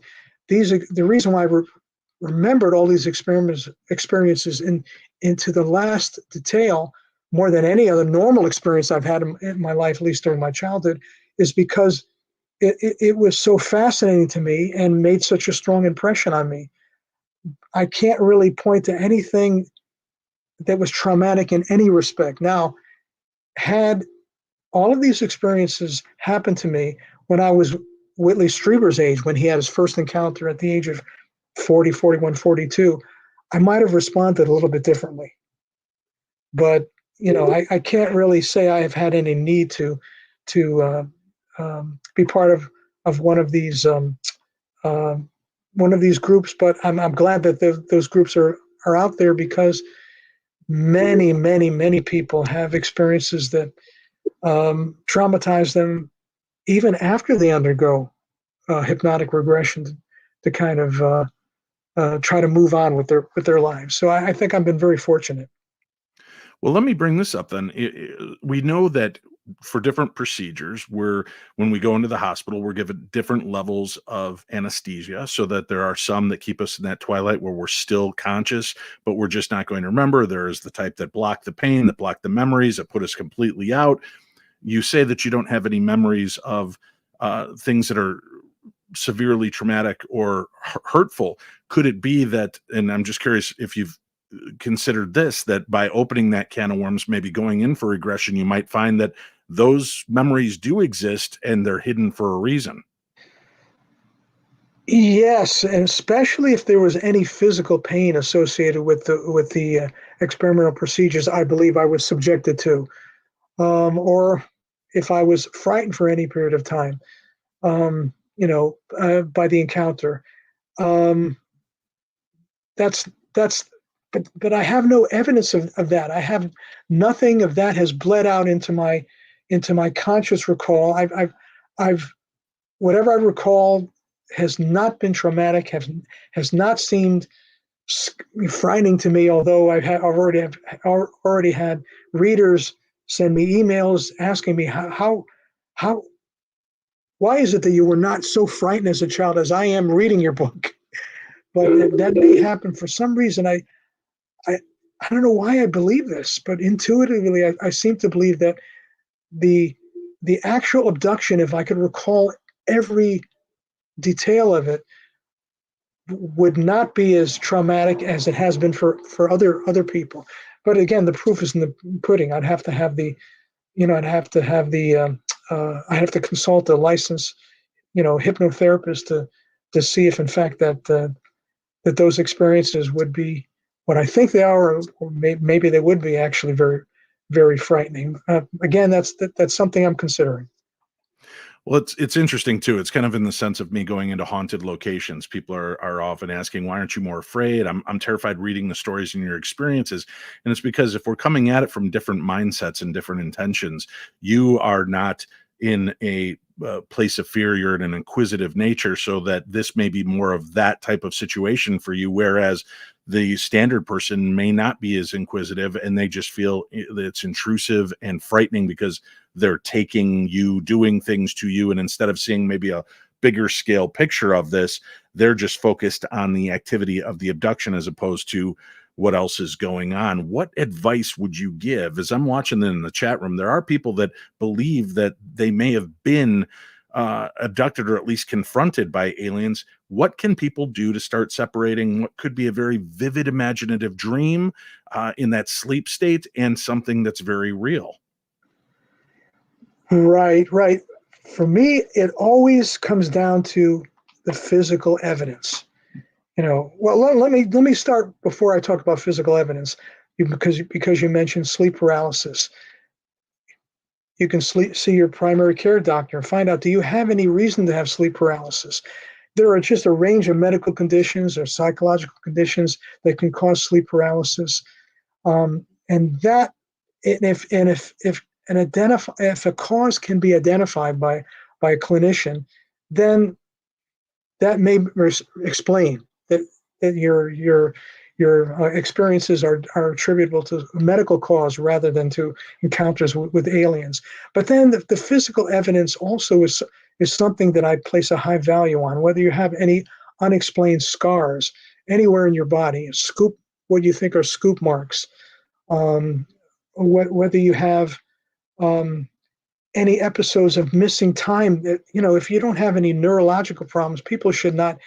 the reason why I remembered all these experiences into the last detail more than any other normal experience I've had in my life, at least during my childhood, is because it was so fascinating to me and made such a strong impression on me. I can't really point to anything that was traumatic in any respect. Now, had all of these experiences happened to me when I was Whitley Strieber's age, when he had his first encounter at the age of 40, 41, 42, I might have responded a little bit differently. But, I can't really say I have had any need to be part of one of these groups. But I'm glad that those groups are out there, because many, many, many people have experiences that traumatize them even after they undergo hypnotic regression to kind of try to move on with their lives. So I think I've been very fortunate. Well, let me bring this up then. We know that for different procedures, when we go into the hospital, we're given different levels of anesthesia, so that there are some that keep us in that twilight where we're still conscious, but we're just not going to remember. There is the type that block the pain, that block the memories, that put us completely out. You say that you don't have any memories of things that are severely traumatic or hurtful. Could it be that, and I'm just curious if you've considered this, that by opening that can of worms, maybe going in for regression, you might find that those memories do exist and they're hidden for a reason? Yes, and especially if there was any physical pain associated with the experimental procedures I believe I was subjected to, or if I was frightened for any period of time, by the encounter. But I have no evidence of that. I have nothing of that has bled out into my conscious recall. I've whatever I recall has not been traumatic, has not seemed frightening to me. Although I've already had readers send me emails asking me why is it that you were not so frightened as a child as I am reading your book? But that may happen for some reason. I don't know why I believe this, but intuitively I seem to believe that the actual abduction, if I could recall every detail of it, would not be as traumatic as it has been for other people. But again, the proof is in the pudding. I'd have to have I have to consult a licensed, hypnotherapist to see if in fact that those experiences would be what I think they are, or maybe they would be actually very, very frightening. Again, that's something I'm considering. Well, it's interesting too. It's kind of in the sense of me going into haunted locations. People are often asking, "Why aren't you more afraid?" I'm terrified reading the stories and your experiences, and it's because if we're coming at it from different mindsets and different intentions, you are not in a place of fear. You're in an inquisitive nature, so that this may be more of that type of situation for you. Whereas the standard person may not be as inquisitive, and they just feel that it's intrusive and frightening because they're taking you, doing things to you, and instead of seeing maybe a bigger scale picture of this. They're just focused on the activity of the abduction as opposed to what else is going on. What advice would you give? As I'm watching in the chat room, there are people that believe that they may have been abducted or at least confronted by aliens. What can people do to start separating what could be a very vivid imaginative dream in that sleep state and something that's very real? Right. For me, it always comes down to the physical evidence. Well, let me start before I talk about physical evidence, because you mentioned sleep paralysis. You can see your primary care doctor and find out, do you have any reason to have sleep paralysis? There are just a range of medical conditions or psychological conditions that can cause sleep paralysis, and that if a cause can be identified by a clinician, then that may explain that your experiences are attributable to a medical cause rather than to encounters with aliens. But then the physical evidence also is something that I place a high value on. Whether you have any unexplained scars anywhere in your body, what you think are scoop marks, whether you have any episodes of missing time. That, if you don't have any neurological problems, people should not,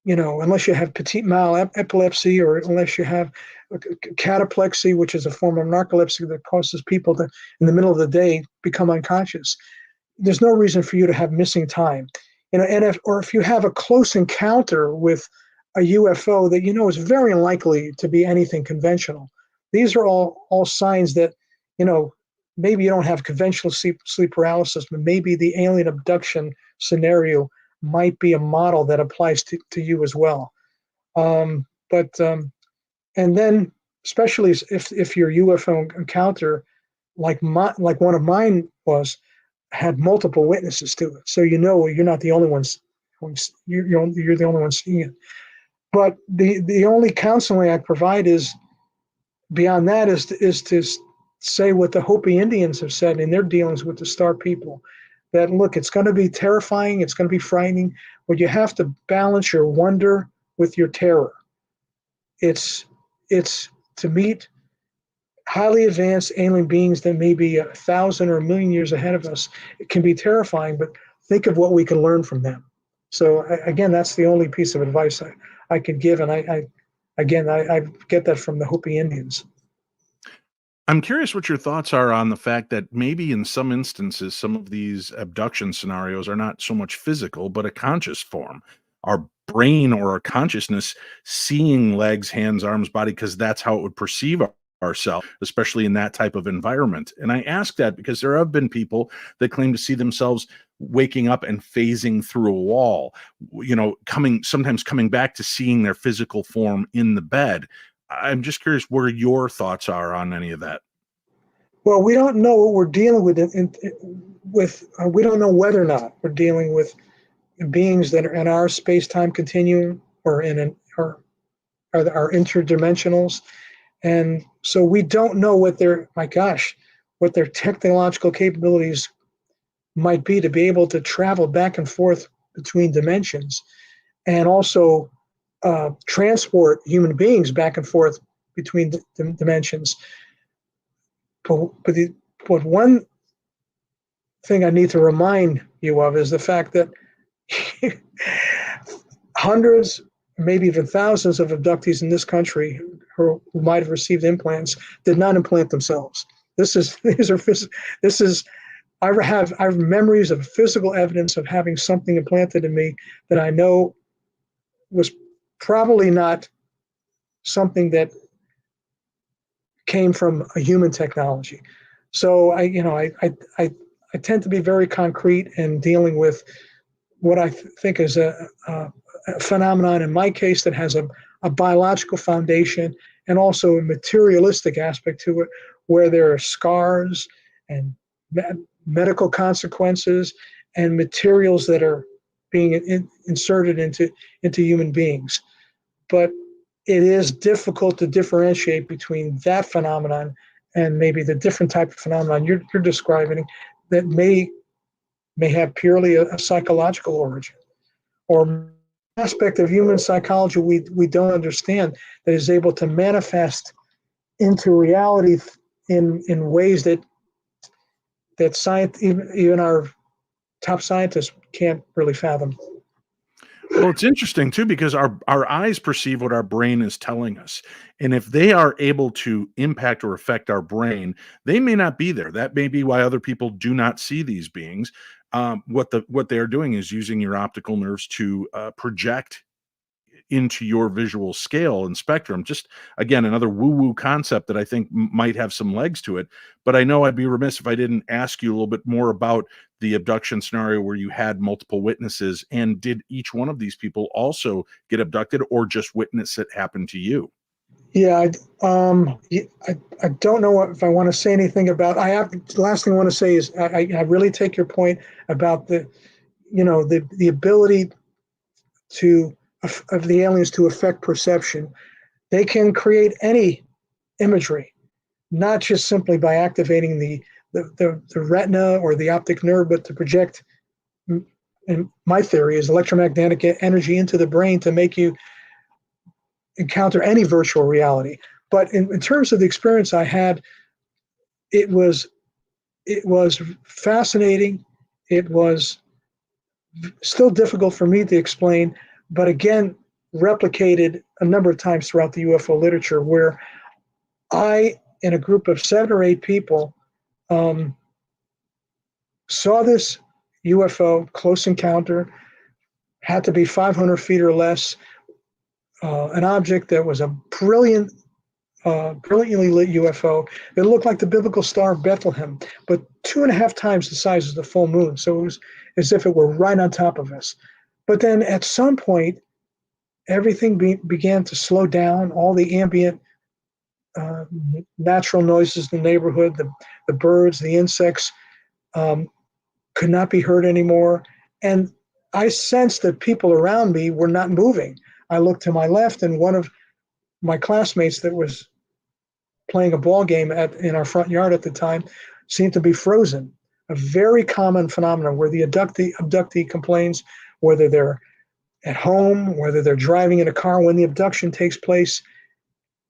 unless you have petit mal epilepsy, or unless you have cataplexy, which is a form of narcolepsy that causes people to, in the middle of the day, become unconscious. There's no reason for you to have missing time, and if you have a close encounter with a UFO that is very unlikely to be anything conventional. These are all signs that, maybe you don't have conventional sleep paralysis, but maybe the alien abduction scenario might be a model that applies to you as well. And then, especially if your UFO encounter, like one of mine had multiple witnesses to it, so you're not the only ones. You're the only one seeing it. But the only counseling I provide is beyond that is to say what the Hopi Indians have said in their dealings with the Star people, that look, it's going to be terrifying, it's going to be frightening, but you have to balance your wonder with your terror. It's to meet highly advanced alien beings that may be 1,000 or 1,000,000 years ahead of us. It can be terrifying, but think of what we can learn from them. So again, that's the only piece of advice I could give, and I get that from the Hopi Indians. I'm curious what your thoughts are on the fact that maybe in some instances, some of these abduction scenarios are not so much physical, but a conscious form. Our brain or our consciousness seeing legs, hands, arms, body, because that's how it would perceive ourselves, especially in that type of environment. And I ask that because there have been people that claim to see themselves waking up and phasing through a wall, sometimes coming back to seeing their physical form in the bed. I'm just curious where your thoughts are on any of that. Well, we don't know what we're dealing with. We don't know whether or not we're dealing with beings that are in our space-time continuum or are interdimensionals, and so we don't know what their technological capabilities might be to be able to travel back and forth between dimensions, and also transport human beings back and forth between dimensions. But one thing I need to remind you of is the fact that hundreds, maybe even thousands of abductees in this country who might have received implants did not implant themselves. I have memories of physical evidence of having something implanted in me that I know was probably not something that came from a human technology. So I tend to be very concrete in dealing with what I think is a phenomenon in my case that has a biological foundation and also a materialistic aspect to it, where there are scars and medical consequences and materials that are being inserted into human beings. But it is difficult to differentiate between that phenomenon and maybe the different type of phenomenon you're describing that may may have purely a psychological origin, or aspect of human psychology we don't understand that is able to manifest into reality in ways that science, even our top scientists can't really fathom. Well, it's interesting too because our eyes perceive what our brain is telling us. And if they are able to impact or affect our brain, they may not be there. That may be why other people do not see these beings. What they are doing is using your optical nerves to project into your visual scale and spectrum. Just again, another woo-woo concept that I think might have some legs to it. But I know I'd be remiss if I didn't ask you a little bit more about the abduction scenario where you had multiple witnesses. And did each one of these people also get abducted or just witness it happen to you? Yeah, I don't know if I want to say anything about. The last thing I want to say is I really take your point about the ability of the aliens to affect perception. They can create any imagery, not just simply by activating the retina or the optic nerve, but to project, and my theory is electromagnetic energy into the brain to make you encounter any virtual reality. But in terms of the experience I had, it was fascinating. It was still difficult for me to explain, but again, replicated a number of times throughout the UFO literature, where I, in a group of 7 or 8 people, saw this UFO close encounter, had to be 500 feet or less, an object that was a brilliantly lit UFO. It looked like the biblical Star of Bethlehem, but 2.5 times the size of the full moon. So it was as if it were right on top of us. But then at some point, everything began to slow down. All the ambient natural noises in the neighborhood, the birds, the insects, could not be heard anymore. And I sensed that people around me were not moving. I looked to my left, and one of my classmates that was playing a ball game in our front yard at the time seemed to be frozen. A very common phenomenon where the abductee complains, whether they're at home, whether they're driving in a car, when the abduction takes place,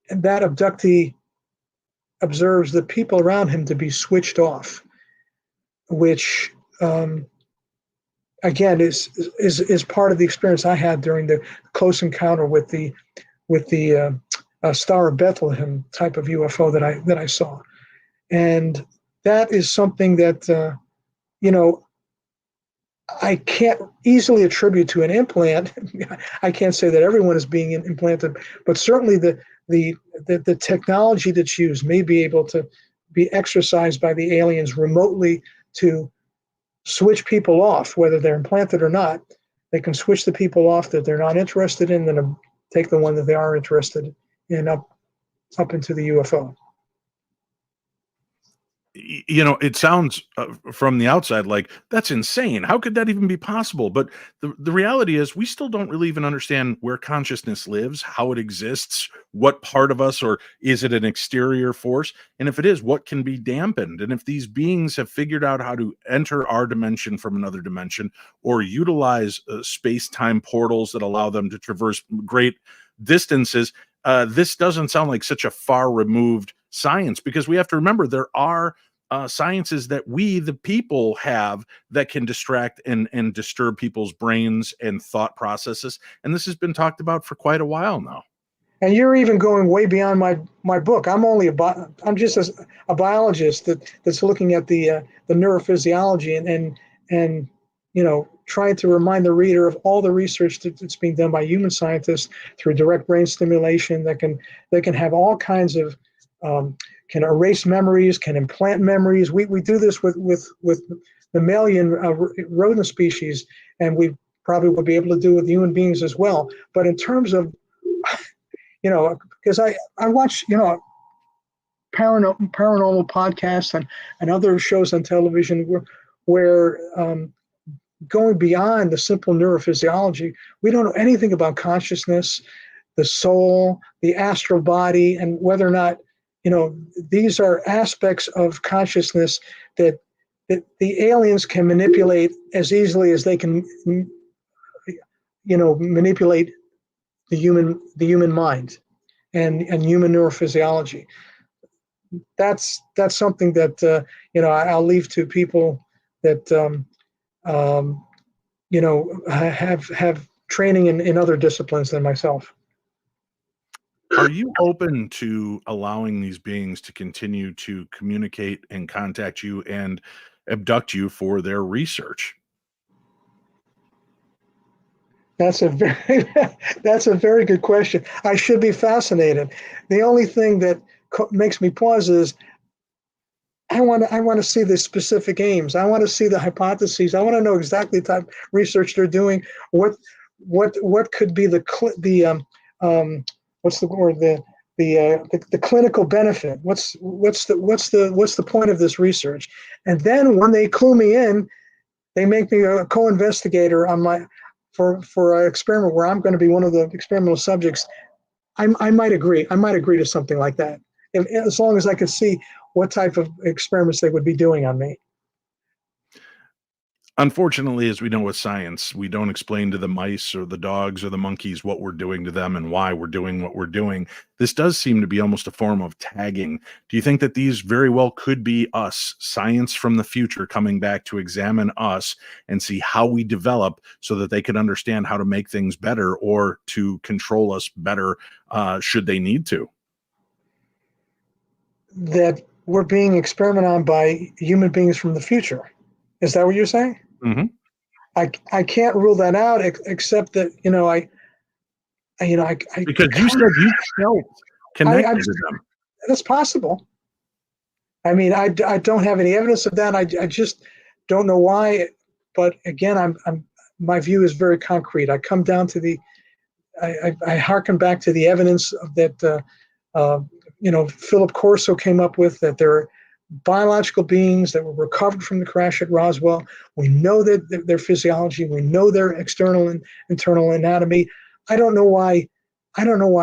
and that abductee observes the people around him to be switched off, which again is part of the experience I had during the close encounter with the Star of Bethlehem type of UFO that I saw. And that is something that I can't easily attribute to an implant. I can't say that everyone is being implanted, but certainly the technology that's used may be able to be exercised by the aliens remotely to switch people off, whether they're implanted or not. They can switch the people off that they're not interested in, then take the one that they are interested in up into the UFO. It sounds from the outside like that's insane. How could that even be possible? But the reality is we still don't really even understand where consciousness lives, how it exists, what part of us, or is it an exterior force? And if it is, what can be dampened? And if these beings have figured out how to enter our dimension from another dimension or utilize space-time portals that allow them to traverse great distances, this doesn't sound like such a far removed science, because we have to remember there are sciences that we, the people, have that can distract and disturb people's brains and thought processes. And this has been talked about for quite a while now. And you're even going way beyond my book. I'm just a biologist that's looking at the neurophysiology and trying to remind the reader of all the research that's being done by human scientists through direct brain stimulation that can have all kinds of can erase memories, can implant memories. We do this with mammalian rodent species, and we probably will be able to do it with human beings as well. But in terms of, because I watch, paranormal podcasts and other shows on television where going beyond the simple neurophysiology, we don't know anything about consciousness, the soul, the astral body, and whether or not these are aspects of consciousness that the aliens can manipulate as easily as they can, manipulate the human mind and human neurophysiology. That's something that I'll leave to people that have training in other disciplines than myself. Are you open to allowing these beings to continue to communicate and contact you and abduct you for their research? That's a very good question. I should be fascinated. The only thing that makes me pause is I want to see the specific aims. I want to see the hypotheses. I want to know exactly the type of research they're doing. What could be what's the word, the clinical benefit? What's the point of this research? And then when they clue me in, they make me a co-investigator on for an experiment where I'm going to be one of the experimental subjects. I might agree. I might agree to something like that, as long as I could see what type of experiments they would be doing on me. Unfortunately, as we know with science, we don't explain to the mice or the dogs or the monkeys what we're doing to them and why we're doing what we're doing. This does seem to be almost a form of tagging. Do you think that these very well could be us, science from the future, coming back to examine us and see how we develop so that they can understand how to make things better or to control us better should they need to? That we're being experimented on by human beings from the future. Is that what you're saying? Mm-hmm. I can't rule that out, except that Because you said you felt connected to them. That's possible. I mean, I don't have any evidence of that. I just don't know why. But again, my view is very concrete. I come down to I hearken back to the evidence that Philip Corso came up with, that there are biological beings that were recovered from the crash at Roswell. We know that their physiology. We know their external and internal anatomy. I don't know why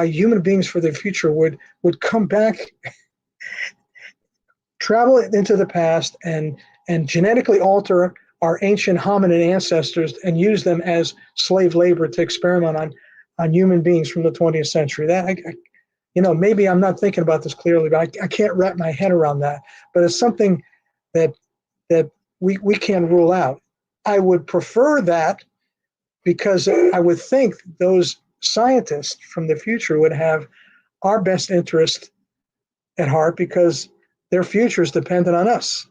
human beings for the future would come back, travel into the past, and genetically alter our ancient hominid ancestors and use them as slave labor to experiment on human beings from the 20th century. That maybe I'm not thinking about this clearly, but I can't wrap my head around that. But it's something that we can't rule out. I would prefer that, because I would think those scientists from the future would have our best interest at heart, because their future is dependent on us.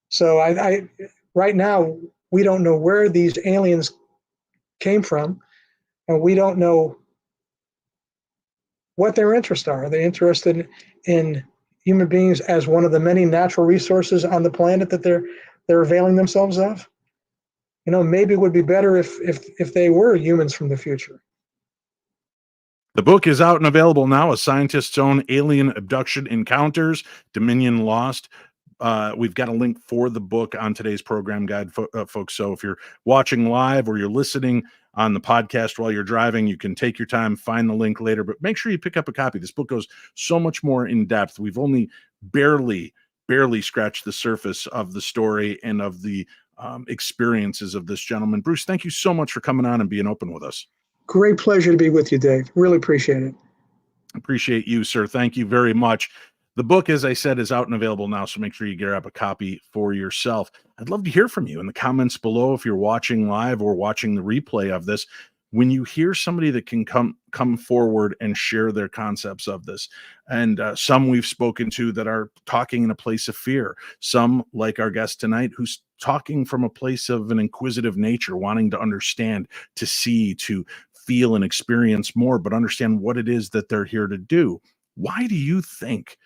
So I right now, we don't know where these aliens came from, and we don't know what their interests are. Are they interested in human beings as one of the many natural resources on the planet that they're availing themselves of? Maybe it would be better if they were humans from the future. The book is out and available now. A Scientist's Own Alien Abduction Encounters, Dominion Lost. We've got a link for the book on today's program guide, folks. So if you're watching live or you're listening on the podcast while you're driving, you can take your time, find the link later, but make sure you pick up a copy. This book goes so much more in depth. We've only barely scratched the surface of the story and of the experiences of this gentleman. Bruce, thank you so much for coming on and being open with us. Great pleasure to be with you, Dave. Really appreciate it. Appreciate you, sir. Thank you very much. The book, as I said, is out and available now, so make sure you grab a copy for yourself. I'd love to hear from you in the comments below if you're watching live or watching the replay of this. When you hear somebody that can come forward and share their concepts of this, and some we've spoken to that are talking in a place of fear, some like our guest tonight who's talking from a place of an inquisitive nature, wanting to understand, to see, to feel and experience more, but understand what it is that they're here to do. Why do you think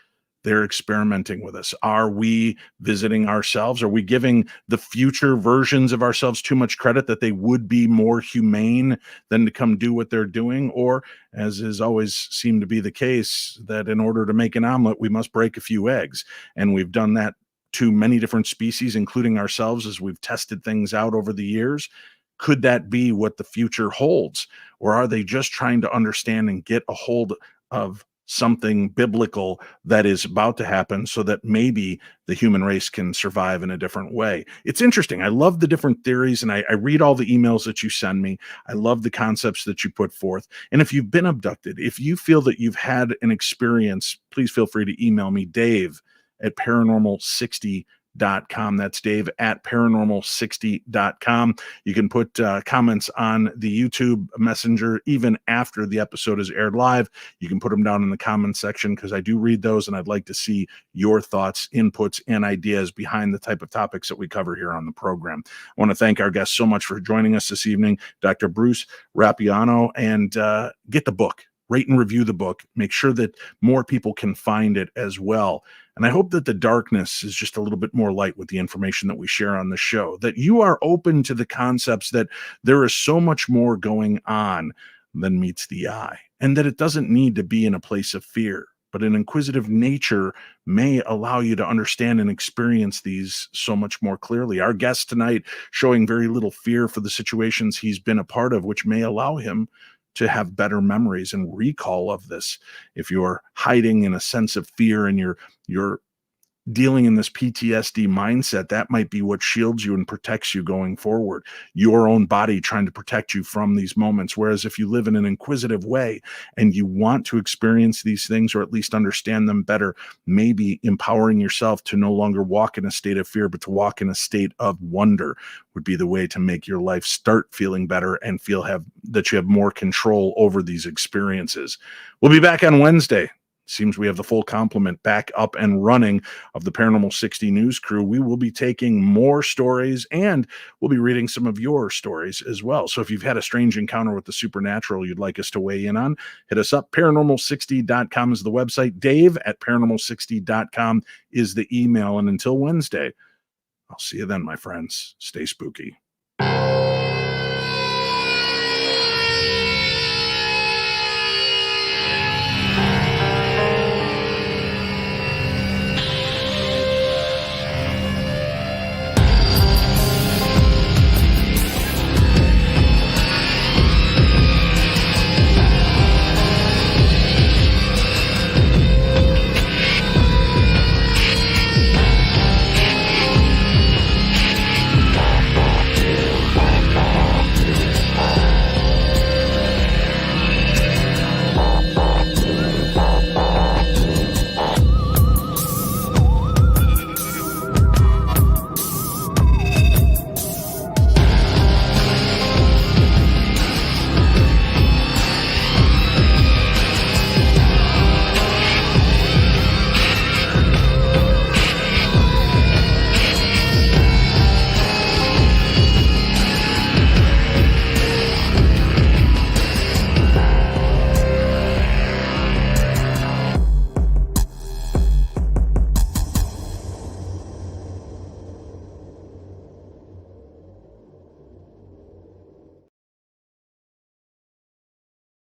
they're experimenting with us? Are we visiting ourselves? Are we giving the future versions of ourselves too much credit that they would be more humane than to come do what they're doing? Or, as is always seemed to be the case, that in order to make an omelet, we must break a few eggs. And we've done that to many different species, including ourselves, as we've tested things out over the years. Could that be what the future holds? Or are they just trying to understand and get a hold of something biblical that is about to happen so that maybe the human race can survive in a different way. It's interesting. I love the different theories, and I read all the emails that you send me. I love the concepts that you put forth. And if you've been abducted, if you feel that you've had an experience, please feel free to email me, Dave@paranormal60.com. That's Dave at paranormal60.com. You can put comments on the YouTube Messenger even after the episode is aired live. You can put them down in the comments section because I do read those, and I'd like to see your thoughts, inputs, and ideas behind the type of topics that we cover here on the program. I want to thank our guests so much for joining us this evening, Dr. Bruce Rapuano, and get the book. Rate and review the book. Make sure that more people can find it as well. And I hope that the darkness is just a little bit more light with the information that we share on the show, that you are open to the concepts that there is so much more going on than meets the eye, and that it doesn't need to be in a place of fear, but an inquisitive nature may allow you to understand and experience these so much more clearly. Our guest tonight showing very little fear for the situations he's been a part of, which may allow him to have better memories and recall of this. If you're hiding in a sense of fear and you're dealing in this PTSD mindset, that might be what shields you and protects you going forward. Your own body trying to protect you from these moments. Whereas if you live in an inquisitive way and you want to experience these things or at least understand them better, maybe empowering yourself to no longer walk in a state of fear, but to walk in a state of wonder would be the way to make your life start feeling better and feel that you have more control over these experiences. We'll be back on Wednesday. Seems we have the full complement back up and running of the Paranormal 60 news crew. We will be taking more stories, and we'll be reading some of your stories as well. So if you've had a strange encounter with the supernatural you'd like us to weigh in on, hit us up. Paranormal60.com is the website. Dave@paranormal60.com is the email. And until Wednesday, I'll see you then, my friends. Stay spooky.